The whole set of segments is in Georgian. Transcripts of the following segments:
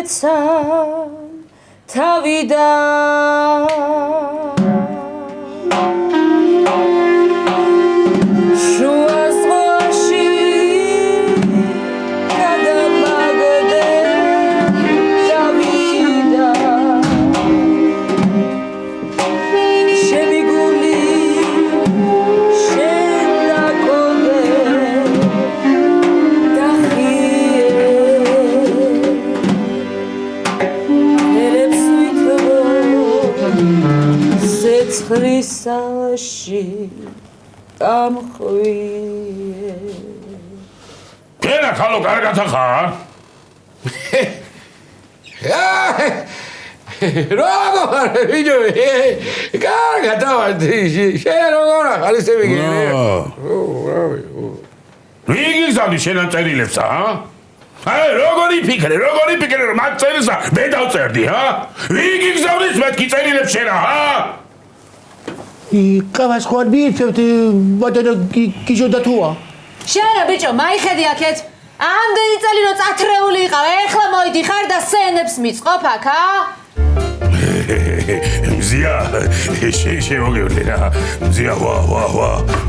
მეცა თავიდან შუა ზღვაში გადამაგდე თავიდან შენი გული შენ დაკოდე ცხრისაში დამხვიე კენა ხალო კარგად ხარ? როგორ ვიჯო კარგად ვარ შენ როგორ ხარ ისე მიგინე ვიგიზავდი შენან წერილებს აი როგორი ფიქრე რომ მაგ წერილსა მე დავწერდი ვიგიზავდი მეთქი წერილებს შენა კავას ხوار მიიწევთ ბატონო გიჟოდა თუა შეერა ბიჭო მაიხედი აქეთ ამდენი წელი რომ წათრეული იყავ ეხლა მოიდიხარ და სცენებს მიწყობ აქ მზია შემოგევლე რა მზია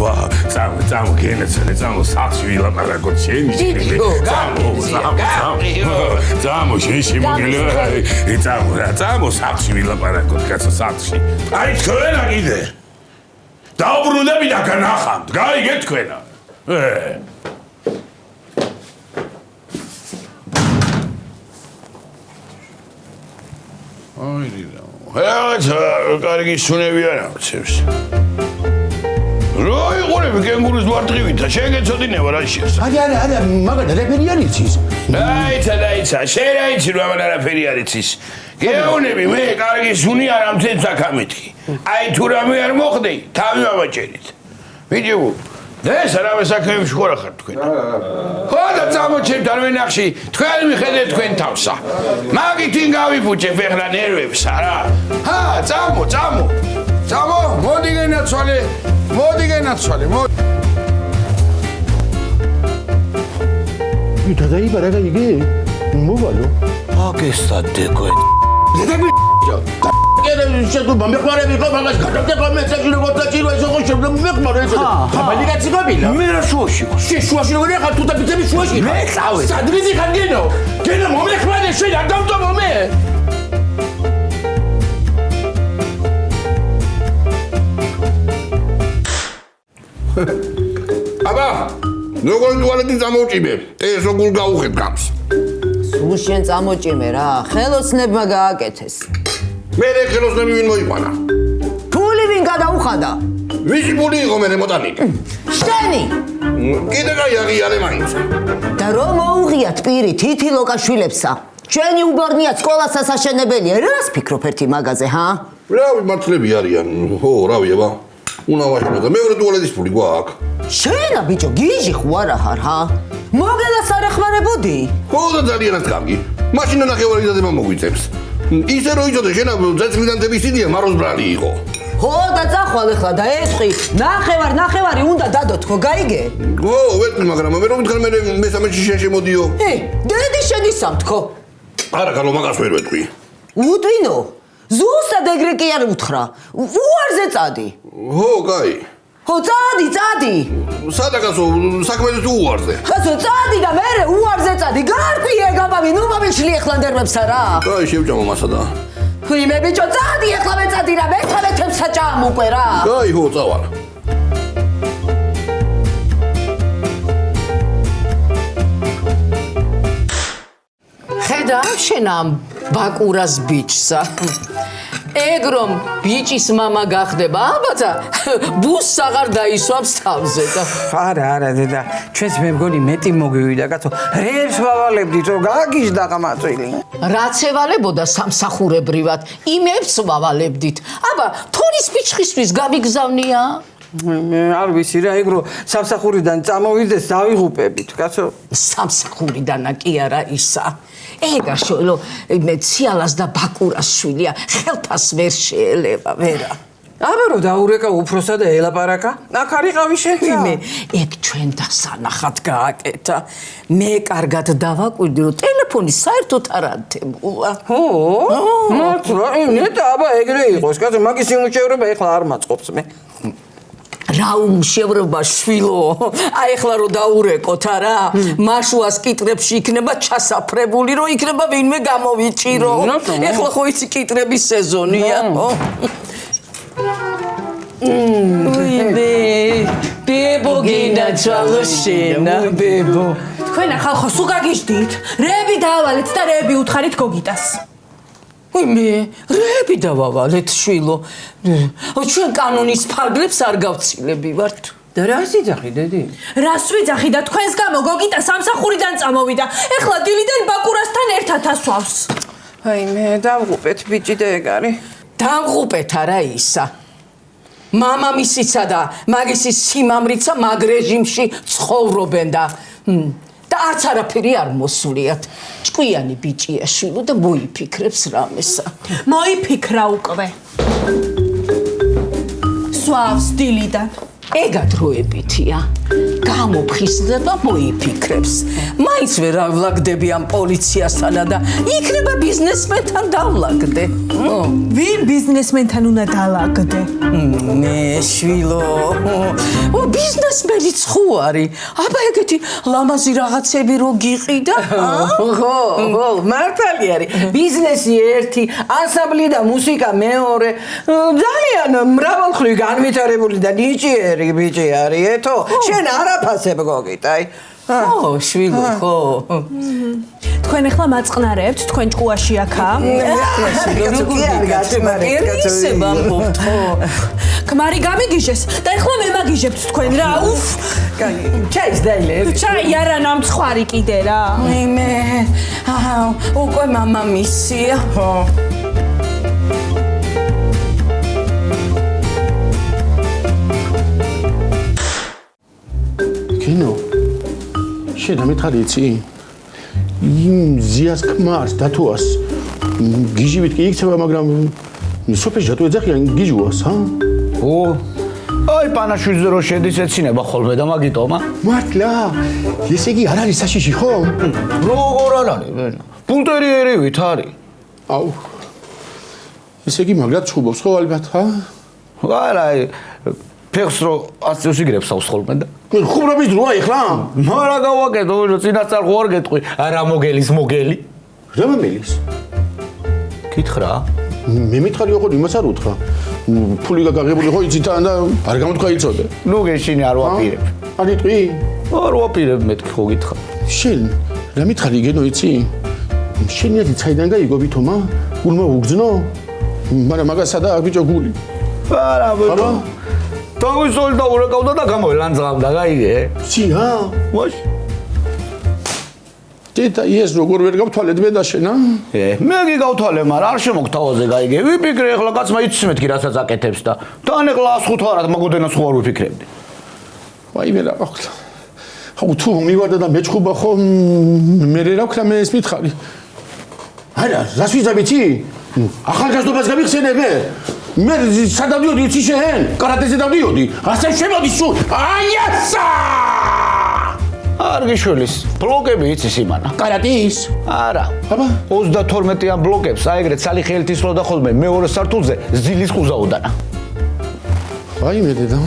ვა წამო გენაცალე წამო სახში ვილაპარაკოთ შენი წამო შემოგევლე წამო სახში ვილაპარაკოთ კაცო სახში აი თქვენა კიდე დაუბრუნდები და განახამთ გაიგეთ თქვენა კარგი სუნები არა მცევს რო იყურები კენგურუს მარტივითა შენ გეცოდინება რა შეას არა მაგადა რეფერი არ იცის დაიცა შენ რა იცი რომ არაფერი არ იცის გეუნები მე კარგი სუნი არა მცევს აქამეთქი აი თუ რამე არ მოხდე თავი ვამაჭერით ვიჯო ეს არავე საქმეებში ხوار ხარ თქვენ ხო და წამოჩებთ არ ვენახში თქვენ მიხედეთ თქვენ თავსა მაგით ინ გავიფუჭებ ეხლა ნერვებს არა წამო მოდი გენაცვალე ვითა დაიბარა და იგი მოვალო აკესა დეკო შენ თუ მომეყარები ხო მაგას გადავდე მეცაჭი როგორ დაჭირვა ეს ხო შემდგომ მეკმარ ეს ხაბალი გაციგობილა მე რა შუაში შენ შუაში როგორ ხარ თუ და ბიძები შუაში მე წავე სადრიზი ხარ გენო მომეყარე შენ არ დავტოვო მე აბა როგორ ტუალეტი წამოვჭიმე ეს როგორ გაუხეთ გავს სულ შენ წამოჭიმე რა ხელოსნებმა გააკეთეს მე ხელოსნები ვინ მოიყვანა ფული ვინ გადაუხადა ვისი ფული იყო მე მოტანილი შენი კიდე გაიაღიარე მაინც და რომ მოუღიათ პირი თითი ლოკაშვილებსა ჩვენი უბორნია სკოლას ასაშენებელია რას ფიქრობ ერთი მაღაზე რავი მართლები არიან ხო რავი აბა უნდა ვაშენო და მეორე ტუალეტის ფული გვაქვს შენა ბიჭო გიჟი ხوارა ხარ მოგელას არ ახმარებოდი ხო და ძალიანაც კარგი მაშინა ნახევარი დადება მოგვიწევს ისე რომ იცოდე შენა ზეცმიდანტების სიდია მაროს ბრალი იყო ხო და წახვალ ახლა და ეთყი ნახევარი უნდა დადო თქო გაიგე ხო ვეთქვი მაგრამ მე რომ მითხარ მე მესამეში შენ შემოდიო დედი შენი სამთქო არა გალო მაგას ვერ ვეთქვი უდვინო ზუსტად ეგრე კი არ უთხრა უარზე წადი ხო კაი ხო წადი სადაგასო საქმეზე თუ უარზე ხასო წადი და მე უარზე წადი გარკვიე გაბავი ნუ მომიშლი ახლა ნერვებსა რა კაი შევჭამო მასა და მე ბიჭო წადი ახლა მე წადი რა მე-13 საჭამ უკვე რა კაი ხო წავალ ხედა შენ ამ ბაკურას ბიჭსა ეგ რომ ბიჭის მამა გახდება ალბათა ბუს აღარ დაისვამს თავზე და არა დედა ჩვენს მე მგონი მეტი მოგვივიდა კაცო რეებს ვავალებდით რომ გაგიჟდა ყმაწვილი რაც ევალებოდა სამსახურებრივად იმებს ვავალებდით აბა თონის ფიჩხისთვის გამიგზავნია მე არ ვიცი რა ეგ რომ სამსახურიდან წამოვიდეს დავიღუპებით კაცო სამსახურიდანა კი არა ისა ეგა შოლო მე ციალას და ბაკურას შვილია ხელფას ვერ შეელება ვერა აბა რო დაურეკა უფროსა და ელაპარაკა აქ არიყავი შენცა მე ეგ ჩვენ დასანახად გააკეთა მე კარგად დავაკვირდი რომ ტელეფონი საერთოდ არ ანთებულა ო მართლა ნეტა აბა ეგრე იყოს კაცო მაგის იმუშევრება ეხლა არ მაწყობს მე რა უმშევრება შვილო აი ეხლა რო დაურეკოთ არა მაშუას კიტრებში იქნება ჩასაფრებული რომ იქნება ვინმე გამოვიჭირო ეხლა ხო იცი კიტრების სეზონია ბებო გინაჩვალო შენა ბებო თქვენ ახალ სულ გაგიჟდით რეები დაავალეთ და რეები უთხარით გოგიტას მე რეები დავავალეთ შვილო ჩვენ კანონის ფარგლებს არ გავცილები ვართ და რას იძახი დედი რას ვიძახი და თქვენს გამო გოგიტა სამსახურიდან წამოვიდა ეხლა დილიდან ბაკურასთან ერთად ასვავს აი მე დავღუპეთ ბიჭი და ეგ არის დამღუპეთ არა ისა მამამისიცა და მაგისის სიმამრიცა მაგ რეჟიმში ცხოვრობენ და არც არაფერი არ მოსულიათ ჭკვიანი ბიჭია შვილო და მოიფიქრებს რამესა მოიფიქრა უკვე სვავს დილიდან ეგ დროებითია გამოფხიზდა და მოიფიქრებს მაინც ვერ ავლაგდები ამ პოლიციასთან და იქნება ბიზნესმენთან დავლაგდე ვინ ბიზნესმენთან უნდა დალაგდე მე შვილო ბიზნესმენიც ხო არის აბა ეგეთი ლამაზი რაღაცები რო გიყიდა ხო მართალი არის ბიზნესი ერთი ანსამბლი და მუსიკა მეორე ძალიან მრავალხრივ განვითარებული და ნიჭიერი ბიჭი არის ეთო შენ არაფასებ გოგიტაი ხო შვილო ხო თქვენ ახლა მაწყნარებთ თქვენ ჭკუაში აქა ქმარი გამიგიჟეს და ახლა მე მაგიჟებთ თქვენ რა უფ ჩაის დაილე ჩაი არა ნამცხვარი კიდე რა მე უკვე მამამისია კინო შედა მითხარი იცი იმ ზიას ქმარს დათუას გიჟივით კი იქცევა მაგრამ სოფეში ჯატო ეძახიან გიჟუას ჰა ო აი პანაშვიდზე რო შედის ეცინება ხოლმე და მაგიტომა მართლა ესე იგი არ არის საშიში ხო როგორ არ არის ბულტერიერივით არის აუ ესე იგი მაგრად ჩხუბობს ხო ალბათ ხა არა ფეხს რო ასწევს იგრებსავს ხოლმე და ხუბრობის დროა ეხლა მარა გავაკეთო წინასწარ ხო არ გეტყვი არა მოგელის მოგელი რა მომელის კითხრა მე მითხარი ოღონდ იმას არ უთხრა ფული გაგაღებული ხო იცით და არ გამოთქვა იცოდე ნუ გეშინი არ ვაპირებ არ იტყვი არ ვაპირებ მეთქი ხო გითხრა შენ რა მითხარი გენო იცი შენიათი ცაიდან გაიგო ვითომა გულმა უგზნო მაგრამ მაგას სადა ბიჭო გული არა ბაბა თავისოლ და ურეკავდა და გამოელანძღავდა გაიგე სია ვაშ დედა ეს როგორ ვერ გავთვალეთ მე და შენ მე გიგავთვალე მაგრამ არ შემოგთავაზე გაიგე ვიფიქრე ახლა კაცმა იცის მეთქი რასაც აკეთებს და თან ახლა 105 არად მაგოდენას ხო არ ვიფიქრებდი ვაი მე რა ვახლა ხო თუ მივარდა და მეჭხუბა ხო მე რა ვქნა მე ეს მითხარი არა რას ვიზაბიცი ახალგაზრდობას გამიხსენე მე სადავდიოდი იცი შენ კარატეზე დავდიოდი ასე შემოდი სულ აიასა არ გიშველის ბლოკები იცის იმანა კარატის არა აბა 32-იან ბლოკებს აიგრეთ სალი ხელით ისროდა ხოლმე მეორე სართულზე ზილის ყუზაოდანა ვაი მე დედა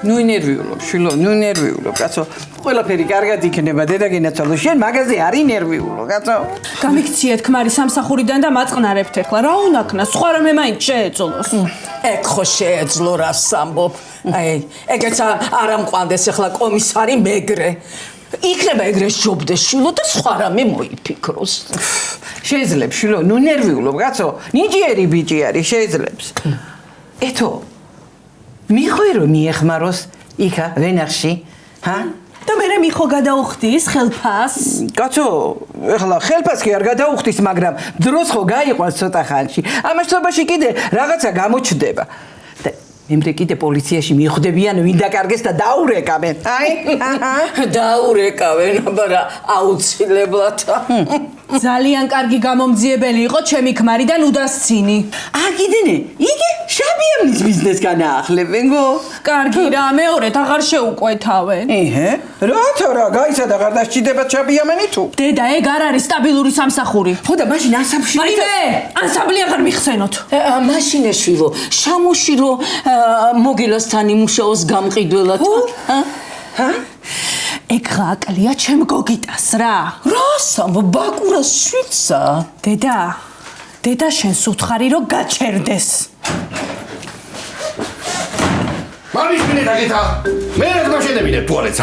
ნუ ინერვიულობ შილო ნუ ინერვიულობ კაცო ყველაფერი კარგად იქნება დედაგინაცალო შენ მაგაზე არ ინერვიულო კაცო გამიქციეთ ქმარი სამსახურიდან და მაწყნარებთ ეხლა რა უნდა ქნა სხვა რამე მაინც შეეწოლოს ეგ ხო შეეძლო რას ამბობ აი ეგეც არ ამყვანდეს ეხლა კომისარი მეგრე იქნება ეგრეს ჯობდეს შილო და სხვა რამე მოიფიქროს შეიძლება შილო ნუ ნერვიულობ კაცო ნიჭიერი ბიჭი არის შეიძლება ეთო მიხოი რომ მიეხმაროს იქა ვენახში ჰა და მე მიხო გადაუხდის ხელფას კაცო ეხლა ხელფას კი არ გადაუხდის მაგრამ დროს ხო გაიყვანს ცოტა ხანში ამასობაში კიდე რაღაცა გამოჩდება და მემრე კიდე პოლიციაში მიხვდებიან ვინ დაკარგეს და დაურეკავენ. აი, დაურეკავენ, აბარა აუცილებლად. ძალიან კარგი გამომძიებელი იყო ჩემი ქმარიდან უდასცინი. აგიდენე, იგი შაბიამნის ბიზნეს განაახლებენ გო. კარგი რა, მეორედ აღარ შეუკვეთავენ. რატო რა, გაიცადა აღარ დასჭირდება შაბიამენი თუ? დედა, ეგ არ არის სტაბილური სამსახური. ხო და მაშინ ანსამბლში ვაიმე, ანსამბლი აღარ მიხსენოთ. მაშინაშვილო, შამოშვილო მოგილასთან იმუშაოს გამყიდველად. ეგ ღაკლია ჩემ გოგიტას რა. რასა, ბაკურას შვიცა. დედა შენს უთხარი რომ გაჩერდეს. მანიშვილი დაგითა მე რა გაშენებინე ტუალეტს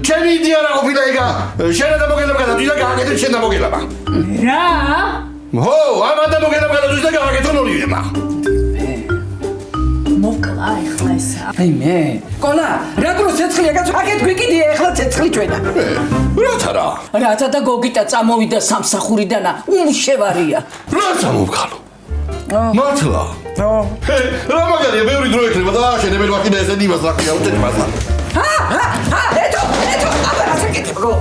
ჩემი იდეა რა ყოფილა ეგა შენ და მოგელებ გადავდი და გააკეთე შენ და მოგელება რა? ხო ამა და მოგელებ გადავდი და გააკეთე ნოლიემა მოკლა ეხლა ესა. მე კოლა რა დრო ცეცხლია კაცო აქეთ გვიკიდია ეხლა ცეცხლი ჩვენა რათა რა რათა და გოგიტა წამოვიდა სამსახურიდანა უმშევარია რა წამოვხალო მართლა რა მაგარია ბევრი დრო ექნება და შენებელი ვაკიდა ესე დივას რაკია უჩეთ მასა ეტო აბა რა საკეთებო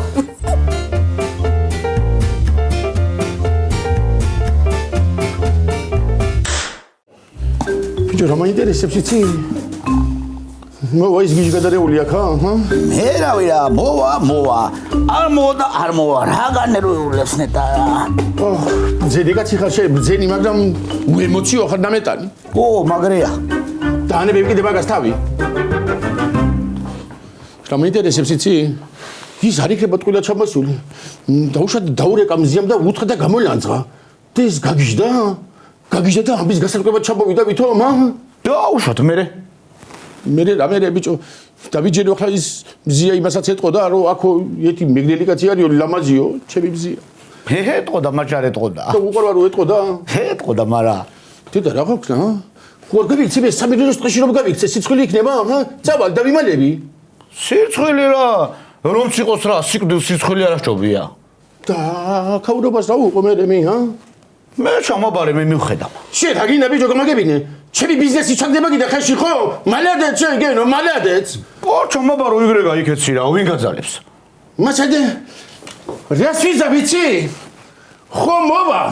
ბიჭო რა მაინტერესებს იცი მოვა ის გიჟი გადარეული აქ მე რავი რა მოვა არ მოვა და არ მოვა რა განერვიულებს ნეტა ძენი კაცი ხარ შე ძენი მაგრამ უემოციო ხარ დამეტანი ო მაგრეა და ანები კიდე მაგას თავი რა მაინტერესებს იცი ის არ იქნება ტყუილად ჩამოსული დაუშვათ დაურეკა მზიამ და უთხრა და გამოლანძღა და ეს გაგიჟდა და ამის გასარკვევად ჩამოვიდა ვითომ დაუშვათ მე რა ბიჭო დავიჯერო ხა ის მზია იმასაც ეთყოდა რომ აქ ერთი მეგრელი კაცი არისო ლამაზიო ჩემი მზია ეთყოდა მაჭარ ეთყოდა და უყურვა რომ ეთყოდა ეთყოდა მარა დედა რა გვაქვს რა ხوار გავიქცე მე სამილიონოს ტყეში რომ გავიქცე სიცხილი იქნება წავალ და ვიმალები სიცხილი რა რომ ციყოს რა სიკვდილ სიცხილი არ აღჭობია და ქაურობას რა უყო მე მე ჩამაბარე მე მივხედავ შენ აგინა ბიჭო გამაგებინე ჩემი ბიზნესი ჩაგდება კიდე ხეში ხო მალადეთ შენ გენო მალადეთ ო ჩამაბარო იგრეგა იქეცი რა ვინ გაძალებს მასადე რას ვიზა ვიცი ხო მოვა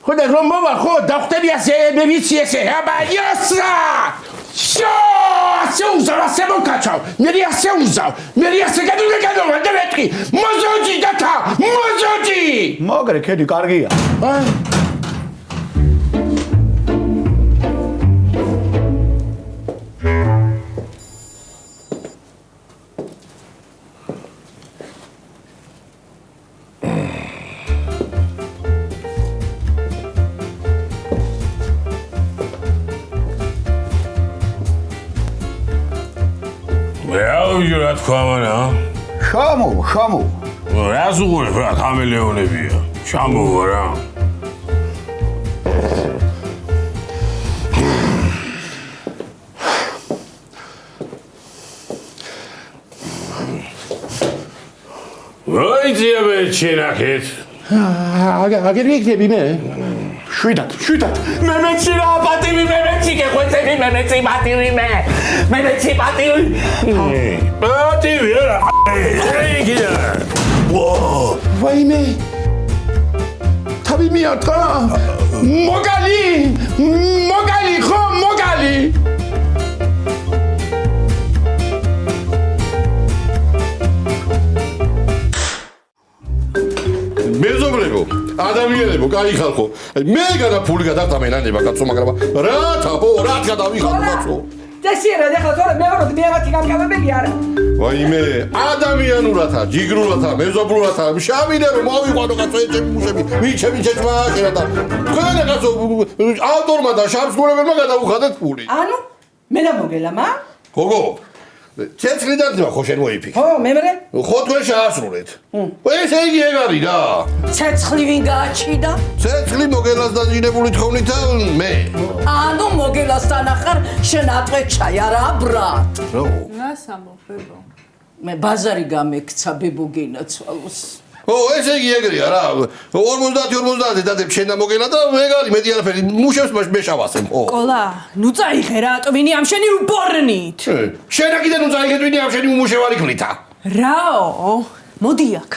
ხო და რომ მოვა ხო დახვდები ასე მე ვიცი ესე აბა იოსა Сеуза, качал. Мерия сеуза. Мерия сегадуга და მეტყი. მოზოჯი დათა. მოზოჯი. მაგარი ქედი კარგია. Რა თქვა მარა? შამო. რა ზუღურებ რა ხამელეონებია. შამოვა რა. ვაიძიებე ჩენახეთ. აგერ ვიქნები მე? შვიდად. მე მეცი რა პატივი მე მეცი გეხვეწები მე მეცი პატივი მე. მე მეცი პატივი. პატივი რა. ეგია. ვაიმე. თავი მიატყა. მოგალი ხო მოგალი. მეზობლებო, ადამიანებო, კაი ხალხო. მე გადაფული გადავთამენანება კაცო, მაგრამ რა გადავიხალო კაცო. წესიერად ეხლა თორე მეორად მეავათი გამკავებელი არა. ვაიმე, ადამიანურათა, ჯიგრურათა, მეზობლურათა, შავიდე რომ მოვიყვანო კაცო ეჭები მუშები, ვიჩები ჩეჭმა შეერთა. თქვენ კაცო ავტორმა და შავსმურებელმა გადაუხადეთ ფული. ანუ მე და მოგელამა? გოგო, ცეცხლიდან ძმა ხო შენ მოიფიქრე. ხო, მემრე? ხო თქვენ შეასრულეთ. ესე იგი ეგ არის რა. ცეცხლი ვინ გააჩიდა? ცეცხლი მოგელას დაძინებული თხოვნით მე. ანუ მოგელასთან ახარ შენ ატყვე ჩაი არა ბრატ. რა სამოფებო? მე ბაზარი გამექცა ბებო გინაცვალოს. ესე იგი ეგრეა რა. 50-50 დადებ შენ და მოგელა და მეგარი მეტი არაფერი. მუშებს მე შავასებ. კოლა, ნუ წაიღე რა, ტვინი ამ შენი უბორნით. შენა კიდე ნუ წაიღე ტვინი ამ შენი მუშევარი ქლითა. რაო? მოდი აქ.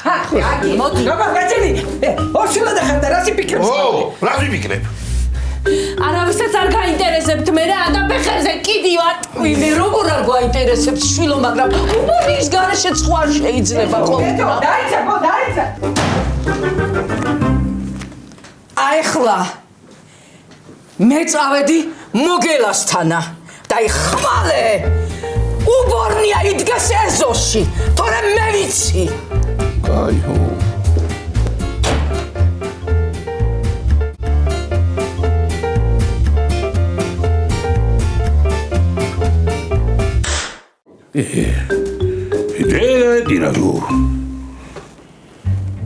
მოდი. გაბაგაჭენი. ორშულა და ხარ და რას იფიქრებს? რას ვიფიქრებ? არავისაც არ გაინტერესებთ მე რა და ფეხებზე კიდივარ. მე როგორ არ გვაინტერესებს შვილო, მაგრამ უმორის გარეშე სხვა შეიძლება ეთო, დაიცა. აიხლა მე წავედი მოგელასთანა და იხვალე უბორნია იდგეს ეზოში, თორემ მე ვიცი. კაიო. დინადო.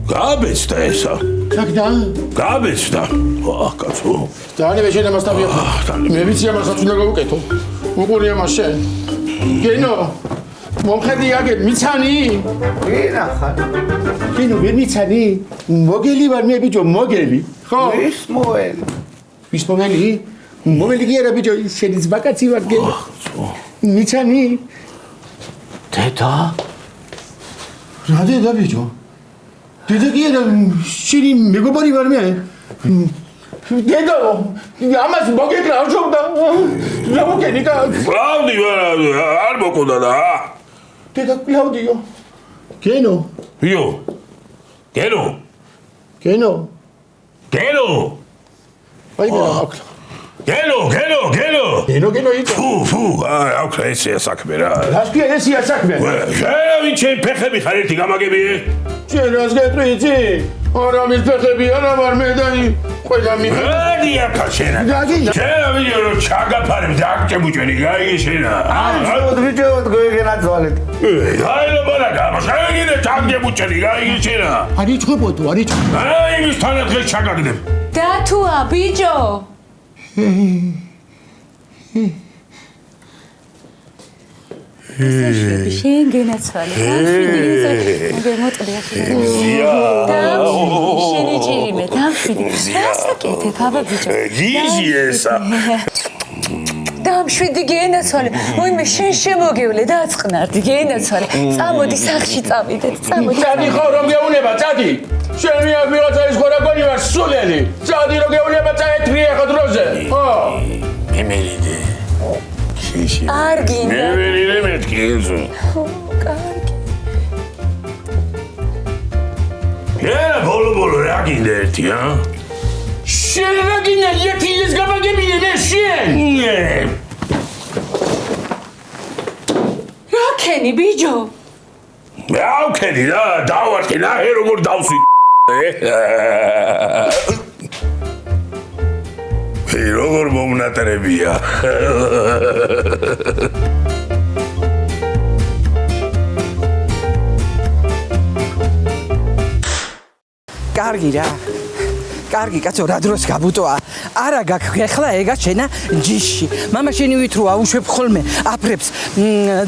გაბეცდა ესა. ჩაკდა? გაბეცდა. კაცო. დაანე შენ ამას თავი. მე ვიცი ამასაც უნდა გავუკეთო. უყური ამას შენ. გენო. მომხედი აგერ მიცანი? ვინახარ? გენო ვერ მიცანი? მოგელი ვარ მე ბიჭო, მოგელი. ხო? ვის მოელი? ვის მოგელი? მოგელი კი არა ბიჭო, შენი ზბაკაცი ვარ გენო. მიცანი? დედა? რა დედა ბიჭო? დედა კი არა, შენი მეგობარი ვარ მე. დედა, ამას მოგეკრა არჩობდა. რა მოგენი კა? კლაუდიო არ მოკონდა და. დედა კლაუდიო. გენო. ვიო. გენო. გენო. გენო. აი მე აკვლა. გენო. გენო იწა. ფუ, აკვლა ესეა საქმე რა. რას ქვია ესეა საქმე? შენ ვინ ჩემ ფეხები ხარ ერთი გამაგები? შენ რას გეტყვი იცი? არა მის ფეხები არა ვარ მე და ყველა მიხა. რადია ქაშენა. შენ ვიდეო რომ ჩაგაფარებ დაგჭებუჭენი გაიგე შენა. ბიჭო, გოგენა ძვალეთ. გაიგე ბარაკა, შეგინე ჩაგჭებუჭენი გაიგე შენა. არიჩხებოდო, არიჩხებო. აი მის თანახმად ჩაგაგდებ. დათუა, ბიჭო. შენ გენაცვალე. შენი ჭირიმე, დამშვიდი. რასაკეთებ, აბა ბიჭო? გიზი ესა. დამშვიდი გენაცვალე. მოიმე შენ შემოგევლე და აწყნარდი გენაცვალე. წამოდი სახში წავიდეთ, წამოდი. წადი ხო რომ გეუნება, წადი. შენ ვიღაცაის ხორაგონი ვარ სულელი. წადი რომ გეუნება, წაეთრი ახლა დროზე. ხო. მემერიდე. შიში. კარგი. მემერიდე მეთქი ეზო. კარგი. ბოლო რა გინდა ერთი, შენ რა გინდა ერთი ის გამაგებინე მე შენ? რა ქენი ბიჭო? ავქენი რა, დავარქი ნახე როგორ დავსვი. როგორ მომნატრებია. კარგი რა. კარგი კაცო, რა დროს გაბუტოა? არა გაქვს ახლა ეგა შენა ჯიში. მამა შენი ვით რო აუშვებ ხოლმე აფრებს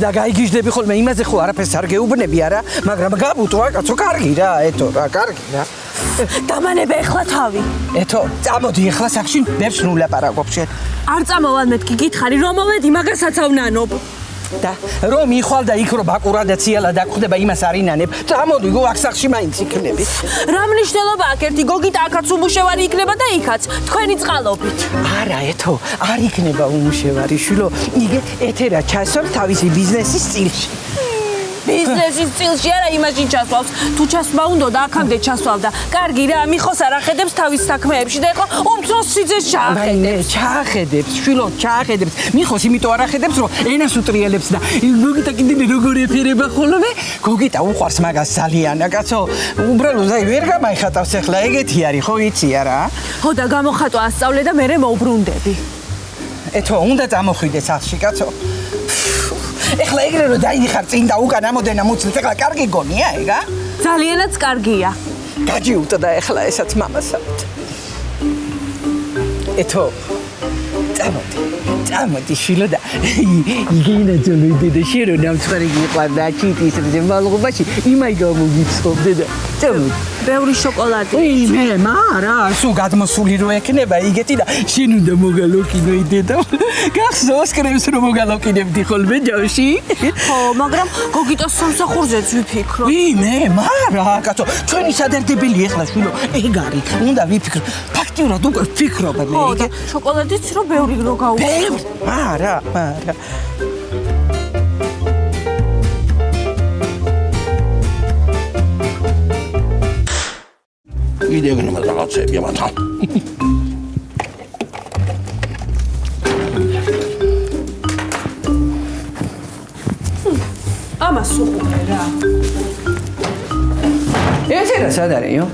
და გაიგიჟდები ხოლმე იმაზე ხო არაფერს არ გეუბნები არა, მაგრამ გაბუტოა კაცო, კარგი რა, ეთო რა, კარგი რა. დამანებე ახლა თავი. ეთო, წამოდი ახლა სახში ნებს ნულაპარაკობ შენ. არ წამოვალ მეთქი გითხარი რომ მოვედი მაგასაც ავნანობ. და რომ იხვალ და იქ რო ბაკურა და ციალა დაგხვდება იმას არინანებ. წამოდი გო აქ სახში მაინც იქნები. რა მნიშვნელობა აქვს ერთი გოგიტა აქაც უმუშევარი იქნება და იქაც თქვენი წყალობით. არა ეთო, არ იქნება უმუშევარი შვილო. იგე ეთერა ჩასვამ თავისი ბიზნესის წილში. ბიზნესის წილში არა იმაში ჩასვავს. თუ ჩასვა უნდა და აქამდე ჩასვავდა. კარგი რა, მიხოს არ ახედებს თავის საქმეებში და ეხლა უმცროს სიძეს ჩაახედებს. ჩაახედებს, შვილო, ჩაახედებს. მიხოს იმიტომ არ ახედებს, რომ ენას უტრიელებს და გოგიტა კიდე როგორ ეფერება ხოლმე? გოგიტა უყვარს მაგას ძალიან, კაცო. უბრალოდ აი ვერ გამაიხატავს ახლა, ეგეთი არის, ხო იცი არა? ხო და გამოხატვა ასწავლე და მე მოუბრუნდები. ეთო, უნდა წამოხვიდე სახში, კაცო. ეხლა ეგრე რომ დაიდიხარ წინ და უკან ამოდენა მუცლით, ეხლა კარგი გონია ეგა? ძალიანაც კარგია. გაჯიუტდა ეხლა ესაც მამასად. ეთო, წამოდი. წამოდი შილო და იგენა ძოლოიდე და შერო ნამცხარი გიყვარდა ჩიტის მალღობაში იმაი გამოგიცხოვდე და წამოდი ბევრი შოკოლადი. მე მარა სულ გადმოსული რო ექნება იგეთი და შენ უნდა მოგალოკინო იდედა გახსოვს კრემს რომ მოგალოკინებდი ხოლმე ჯავში ხო, მაგრამ გოგიტოს სამსახურზეც ვიფიქრო. მე მარა კაცო ჩვენი სადარდებელი ეხლა შვილო ეგ არის უნდა ვიფიქრო ფაქტიურად უკვე ვფიქრობ მე ხო, და შოკოლადიც რო ბევრი რო გაუხსნა. მარა იდეგნმა რაღაცები ამათა. ამას უყურე რა. ეთერა სად არისო?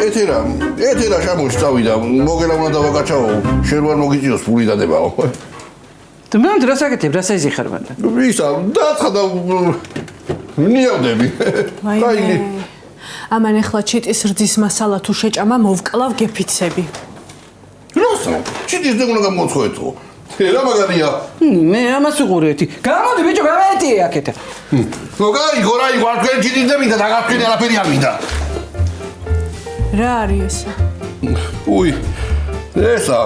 ეთერა შამოში წავიდა, მოგელა უნდა დავაკაჩაო, შენ ვარ მოგიწიოს ფული დადებაო. და მე ამ დროს აკეთებ, რა საიზი ხარ მანდ? ისა, დაცხა და ნიავდები. ვაიმე. ამან ახლა ჩიტის რძის მასალა თუ შეჭამა მოვკლავ გეფიცები. როსო, ჩიტის და უნდა გამოცხოეთო. რა მაგარია? მე ამას უყურეთი. გამოდი ბიჭო, გამეტიე აკეთე. ნუ გაიგო, არ თქვენ ჩიტის და მინდა დაგაფრენი არაფერი არ მინდა. რა არის ესა? უი. ესა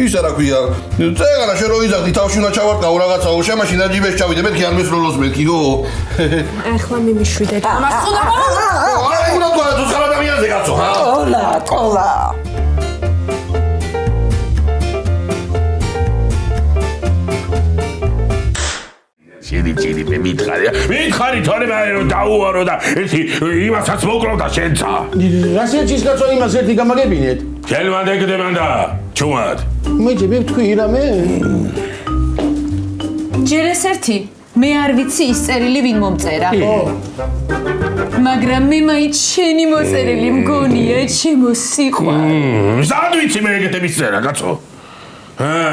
ისა რა ქვია წეგანა შენ რო იზახდი თავში უნდა ჩავარდნაო რაღაცაო შემაში ნაჯიბეს ჩავიდე მეთქი არ მესროლოს მეთქიო ეხლა მიმიშვიდეთ ამას უნდა არა უნდა თქვა თუ ხარ ადამიანზე კაცო ყოლა ჩიდი მე მითხარი თორე მე რომ დაუარო და ერთი იმასაც მოკლავდა შენცა რასიაჩის კაცო იმას ერთი გამაგებინეთ შენ მანდ ჩუმად მე ჯები თქვი რამე ჯერ ეს ერთი მე არ ვიცი ის წერილი ვინ მომწერა მაგრამ მე მაინც შენი მოწერილი მგონია ჩემო სიყვარული ზად ვიცი მე ეგეთების წერა კაცო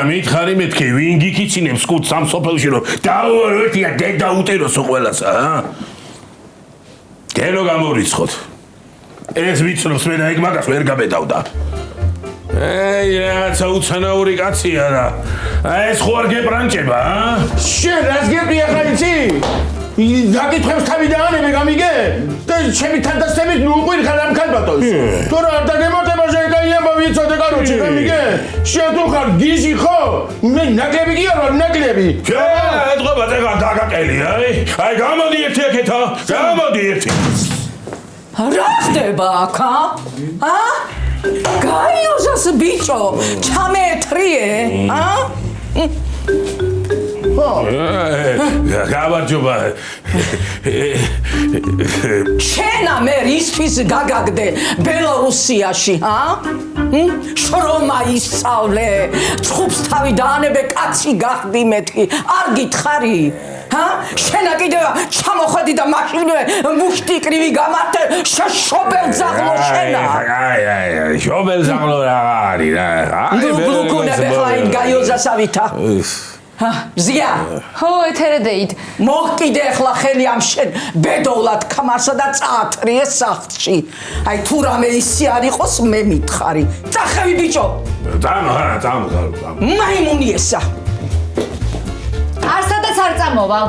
მითხარი მეთქი ვინ გიქიცინებს კუთ სამსოფელში რომ დაუარო ერთია დედა უტეროსო ყველასა გელო გამორიცხოთ ეს ვიცნობს მე და ეგ მაგას ვერ გაბედავდა რაცა უცანაური კაცია რა ეს ხო არ გეპრანჭება შენ რას გეპრი ახლა იცი დაკითხებს თავი დაანებე გამიგე და ჩემი თანდასებით ნუ უყირხარ ამ ქალბატონს თორე არ დაგემატება ჟენკაი ამბავი იცოდე კაროჩი გამიგე შენ თუ ხარ გიჟი ხო მე ნაკლები კი არ ვარ ნაკლები ეთყობა წეგა დაგაკელი აი გამოდი ერთი აკეთა გამოდი ერთი რა ხდება აქ გაიოზას ბიჭო ჩამეეთრიე გავარჯობა ჩენა მე რისთვის გაგაგდე ბელორუსიაში შრომა ისწავლე ცხუბს თავი დაანებე კაცი გახდი მეთქი არ გითხარი შენა კიდევ ჩამოხედი და მაშინვე მუშტი კრივი გამართე შობელ ზაღლო შენა აი შობელ ზაღლო რა არის რა გლუკუნები ხლა იმ გაიოზასავითა ზია ხო ეთერედეით მოყიდე ახლა ხელი ამ შენ ბედოვლად ქმარსა და წაათრიე სახლში აი თუ რამე ისი არ იყოს მე მითხარი წახევი ბიჭო წამო მაიმუნი ესა არსადაც არ წამოვალ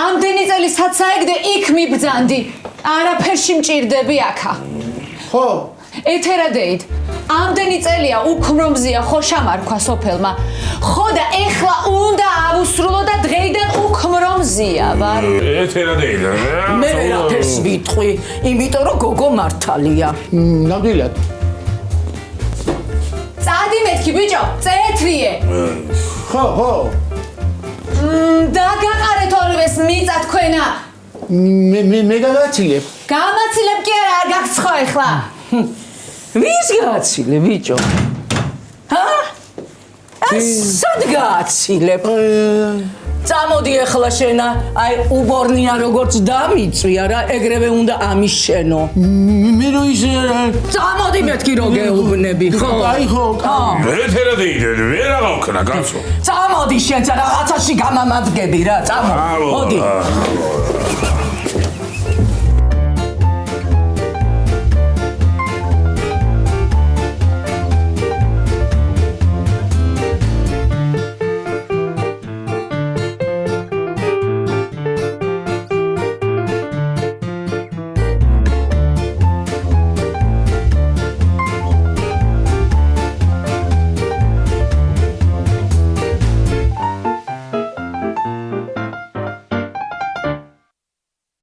ამდენი წელი საცაეგდე იქ მიბძანდი არაფერში მჭირდები აქა ხო ეთერადეით ამდენი წელია უქმრომზია ხოშამარქვა სოფელმა ხო და ეხლა უნდა ავუსრულო და დღეიდან უქმრომზია ვარ ეთერადეით მე ვერაფერს ვიტყვი იმიტომ რომ გოგო მართალია ნამდვილად წადი მეთქი ბიჭო წეთრიე ხო დაგაყარეთ ორივეს მიწა თქვენა მე გავაცილებ გამაცილებ კი არა არ გაგცხო ეხლა ვის გააცილე ბიჭო სად გააცილებ წამოდი ახლა შენა აი უბორნია როგორც დამიწვი არა ეგრევე უნდა ამიშენო მე რო ის წამოდი მეთქი რო გეუბნები ხო აი ხო ეთერადეით ვერ აღავქნა კაცო წამოდი შენც რაღაცაში გამამადგები რა წამო მოდი